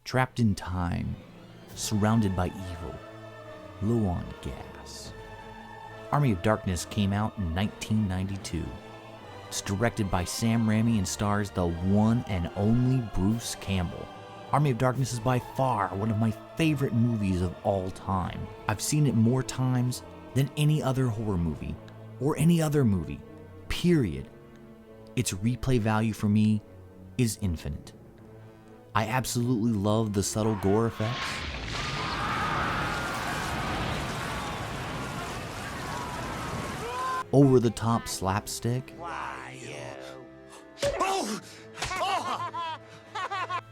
trapped in time, surrounded by evil, low on gas. Army of Darkness came out in 1992. It's directed by Sam Raimi and stars the one and only Bruce Campbell. Army of Darkness is by far one of my favorite movies of all time. I've seen it more times than any other horror movie, or any other movie, period. Its replay value for me is infinite. I absolutely love the subtle gore effects, over-the-top slapstick,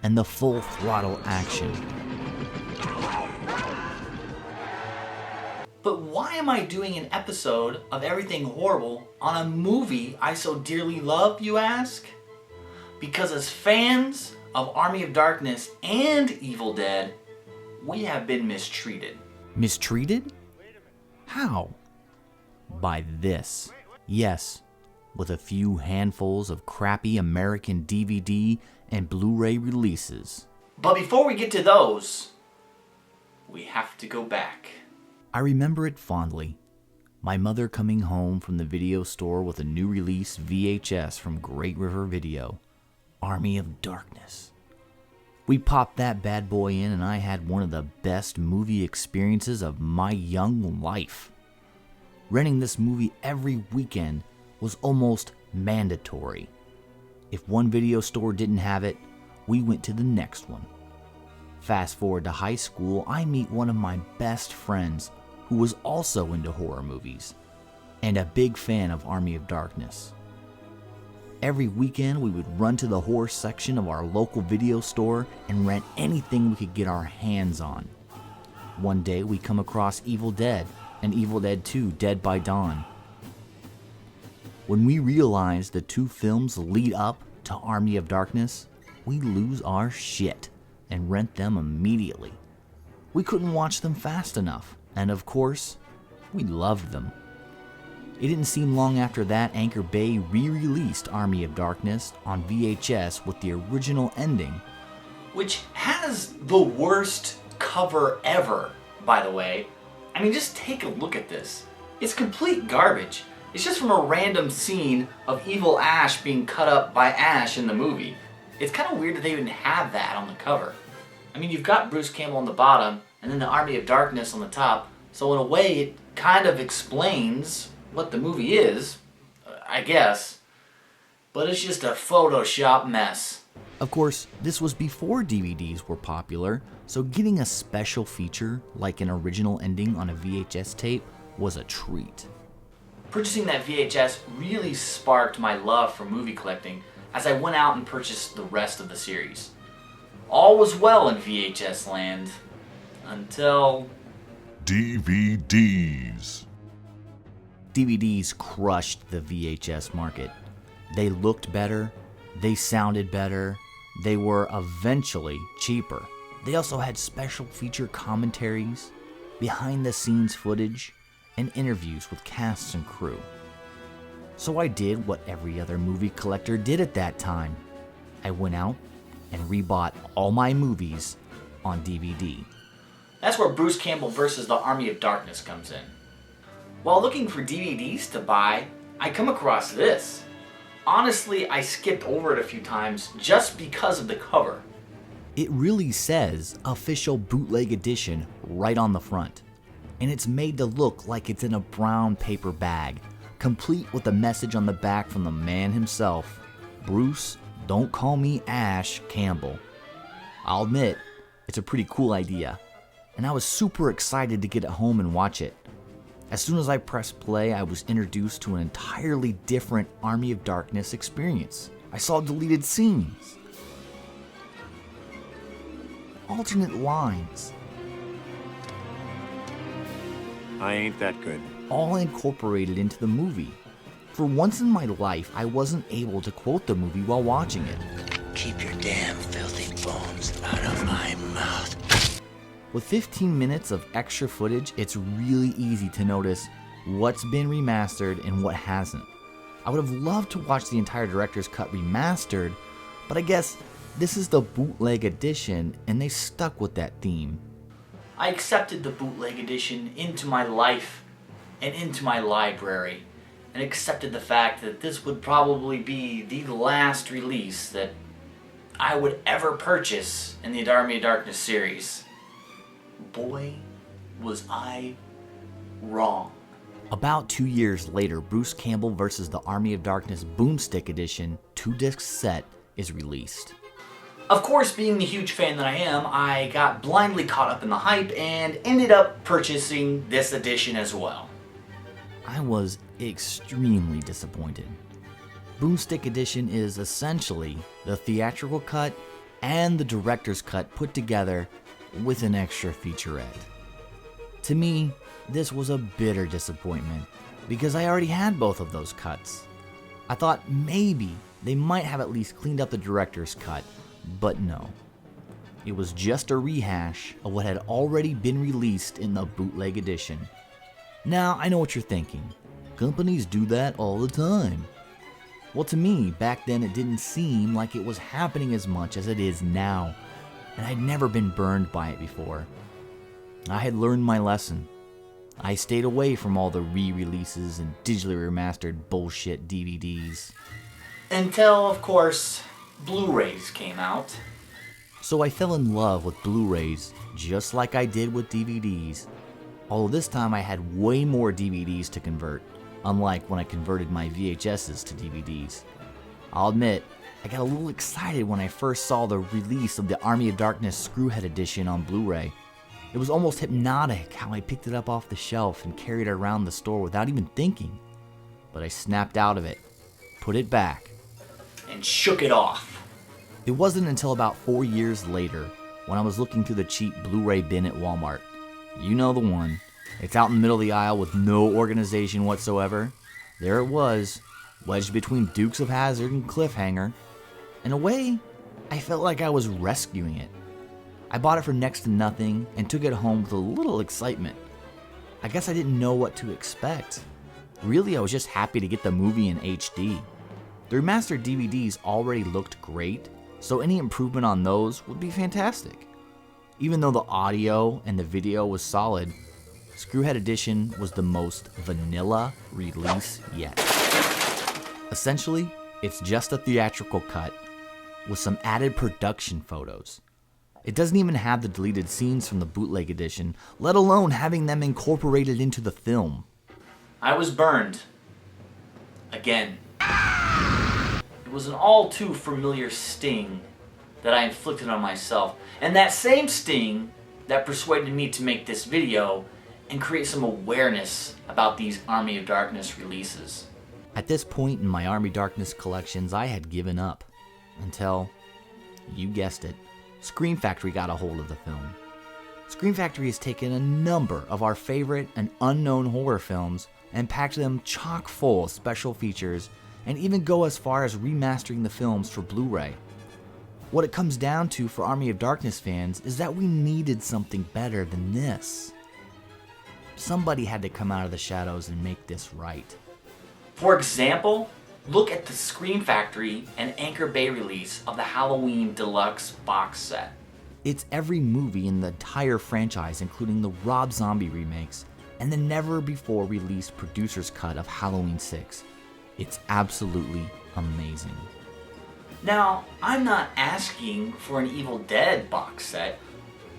and the full-throttle action. But why am I doing an episode of Everything Horrible on a movie I so dearly love, you ask? Because as fans of Army of Darkness and Evil Dead, we have been mistreated. Mistreated? How? By this. Yes, with a few handfuls of crappy American DVD and Blu-ray releases. But before we get to those, we have to go back. I remember it fondly. My mother coming home from the video store with a new release VHS from Great River Video, Army of Darkness. We popped that bad boy in and I had one of the best movie experiences of my young life. Renting this movie every weekend was almost mandatory. If one video store didn't have it, we went to the next one. Fast forward to high school, I meet one of my best friends who was also into horror movies and a big fan of Army of Darkness. Every weekend we would run to the horror section of our local video store and rent anything we could get our hands on. One day we come across Evil Dead and Evil Dead 2: Dead by Dawn. When we realize the two films lead up to Army of Darkness, we lose our shit and rent them immediately. We couldn't watch them fast enough, and of course, we loved them. It didn't seem long after that Anchor Bay re-released Army of Darkness on VHS with the original ending, which has the worst cover ever, by the way. I mean, just take a look at this. It's complete garbage. It's just from a random scene of evil Ash being cut up by Ash in the movie. It's kind of weird that they even have that on the cover. I mean, you've got Bruce Campbell on the bottom, and then the Army of Darkness on the top, so in a way it kind of explains what the movie is, I guess. But it's just a Photoshop mess. Of course, this was before DVDs were popular, so getting a special feature like an original ending on a VHS tape was a treat. Purchasing that VHS really sparked my love for movie collecting as I went out and purchased the rest of the series. All was well in VHS land until DVDs. DVDs crushed the VHS market. They looked better, they sounded better, they were eventually cheaper. They also had special feature commentaries, behind-the-scenes footage, and interviews with casts and crew. So I did what every other movie collector did at that time. I went out and rebought all my movies on DVD. That's where Bruce Campbell vs. the Army of Darkness comes in. While looking for DVDs to buy, I come across this. Honestly, I skipped over it a few times just because of the cover. It really says Official Bootleg Edition right on the front. And it's made to look like it's in a brown paper bag, complete with a message on the back from the man himself, Bruce, don't call me Ash Campbell. I'll admit, it's a pretty cool idea, and I was super excited to get it home and watch it. As soon as I pressed play, I was introduced to an entirely different Army of Darkness experience. I saw deleted scenes, alternate lines, I ain't that good. all incorporated into the movie. For once in my life, I wasn't able to quote the movie while watching it. Keep your damn filthy bones out of my mouth. With 15 minutes of extra footage, it's really easy to notice what's been remastered and what hasn't. I would have loved to watch the entire director's cut remastered, but I guess This is the bootleg edition, and they stuck with that theme. I accepted the bootleg edition into my life and into my library, and accepted the fact that this would probably be the last release that I would ever purchase in the Army of Darkness series. Boy, was I wrong. About 2 years later, Bruce Campbell vs. the Army of Darkness Boomstick Edition 2-disc set is released. Of course, being the huge fan that I am, I got blindly caught up in the hype and ended up purchasing this edition as well. I was extremely disappointed. Boomstick Edition is essentially the theatrical cut and the director's cut put together with an extra featurette. To me, this was a bitter disappointment because I already had both of those cuts. I thought maybe they might have at least cleaned up the director's cut, but no. It was just a rehash of what had already been released in the bootleg edition. Now, I know what you're thinking. Companies do that all the time. Well, to me, back then it didn't seem like it was happening as much as it is now, and I'd never been burned by it before. I had learned my lesson. I stayed away from all the re-releases and digitally remastered bullshit DVDs. Until, of course, Blu-rays came out. So I fell in love with Blu-rays, just like I did with DVDs. Although this time I had way more DVDs to convert, unlike when I converted my VHSs to DVDs. I'll admit, I got a little excited when I first saw the release of the Army of Darkness Screwhead Edition on Blu-ray. It was almost hypnotic how I picked it up off the shelf and carried it around the store without even thinking. But I snapped out of it, put it back, and shook it off. It wasn't until about 4 years later when I was looking through the cheap Blu-ray bin at Walmart. You know the one. It's out in the middle of the aisle with no organization whatsoever. There it was, wedged between Dukes of Hazzard and Cliffhanger. In a way, I felt like I was rescuing it. I bought it for next to nothing and took it home with a little excitement. I guess I didn't know what to expect. Really, I was just happy to get the movie in HD. The remastered DVDs already looked great, so any improvement on those would be fantastic. Even though the audio and the video was solid, Screwhead Edition was the most vanilla release yet. Essentially, it's just a theatrical cut with some added production photos. It doesn't even have the deleted scenes from the bootleg edition, let alone having them incorporated into the film. I was burned. Again. It was an all too familiar sting that I inflicted on myself, and that same sting that persuaded me to make this video and create some awareness about these Army of Darkness releases. At this point in my Army of Darkness collections, I had given up until, you guessed it, Scream Factory got a hold of the film. Scream Factory has taken a number of our favorite and unknown horror films and packed them chock full of special features, and even go as far as remastering the films for Blu-ray. What it comes down to for Army of Darkness fans is that we needed something better than this. Somebody had to come out of the shadows and make this right. For example, look at the Scream Factory and Anchor Bay release of the Halloween Deluxe box set. It's every movie in the entire franchise, including the Rob Zombie remakes and the never-before released producer's cut of Halloween 6. It's absolutely amazing. Now, I'm not asking for an Evil Dead box set,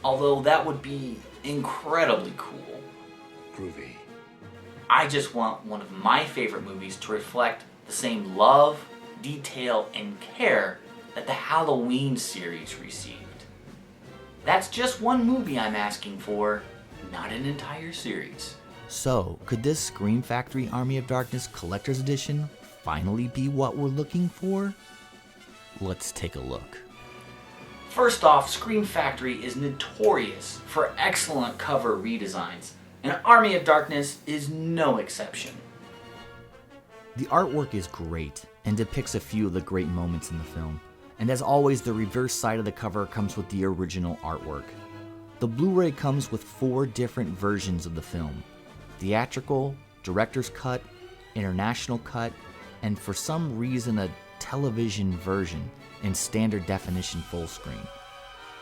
although that would be incredibly cool. Groovy. I just want one of my favorite movies to reflect the same love, detail, and care that the Halloween series received. That's just one movie I'm asking for, not an entire series. So, could this Scream Factory Army of Darkness Collector's Edition finally be what we're looking for? Let's take a look. First off, Scream Factory is notorious for excellent cover redesigns, and Army of Darkness is no exception. The artwork is great and depicts a few of the great moments in the film, and as always, the reverse side of the cover comes with the original artwork. The Blu-ray comes with 4 different versions of the film: theatrical, director's cut, international cut, and for some reason a television version in standard definition full screen.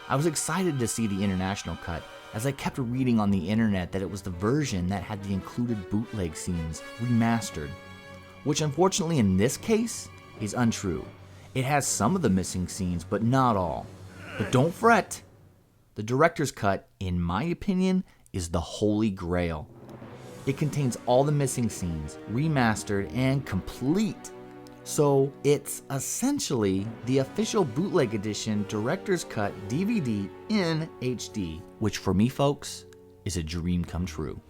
I was excited to see the international cut, as I kept reading on the internet that it was the version that had the included bootleg scenes remastered, which unfortunately in this case is untrue. It has some of the missing scenes, but not all. But don't fret. The director's cut, in my opinion, is the holy grail. It contains all the missing scenes, remastered and complete. So it's essentially the official bootleg edition director's cut DVD in HD, which for me, folks, is a dream come true.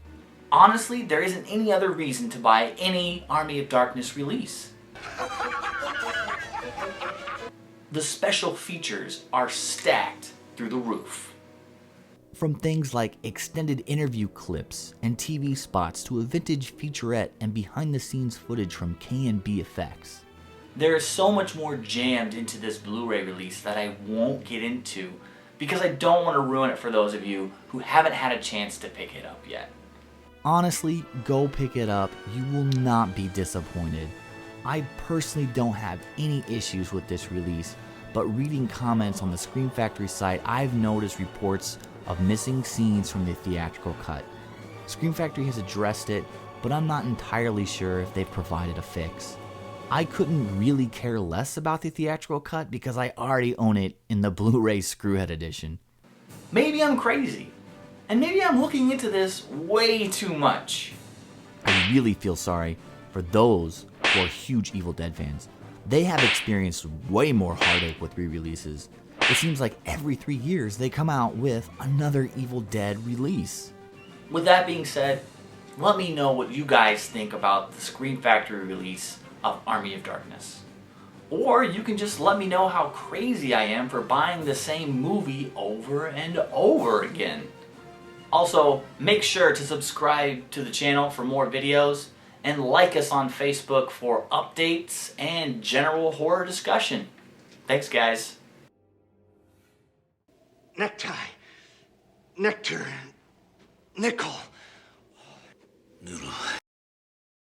Honestly, there isn't any other reason to buy any Army of Darkness release. The special features are stacked through the roof. From things like extended interview clips and TV spots to a vintage featurette and behind-the-scenes footage from K&B Effects. There is so much more jammed into this Blu-ray release that I won't get into because I don't want to ruin it for those of you who haven't had a chance to pick it up yet. Honestly, go pick it up. You will not be disappointed. I personally don't have any issues with this release, but reading comments on the Scream Factory site, I've noticed reports of missing scenes from the theatrical cut. Scream Factory has addressed it, but I'm not entirely sure if they've provided a fix. I couldn't really care less about the theatrical cut because I already own it in the Blu-ray Screwhead edition. Maybe I'm crazy, and maybe I'm looking into this way too much. I really feel sorry for those who are huge Evil Dead fans. They have experienced way more heartache with re-releases. It seems like every 3 years they come out with another Evil Dead release. With that being said, let me know what you guys think about the Scream Factory release of Army of Darkness. Or you can just let me know how crazy I am for buying the same movie over and over again. Also, make sure to subscribe to the channel for more videos and like us on Facebook for updates and general horror discussion. Thanks, guys. Necktie, nectar, nickel. Noodle.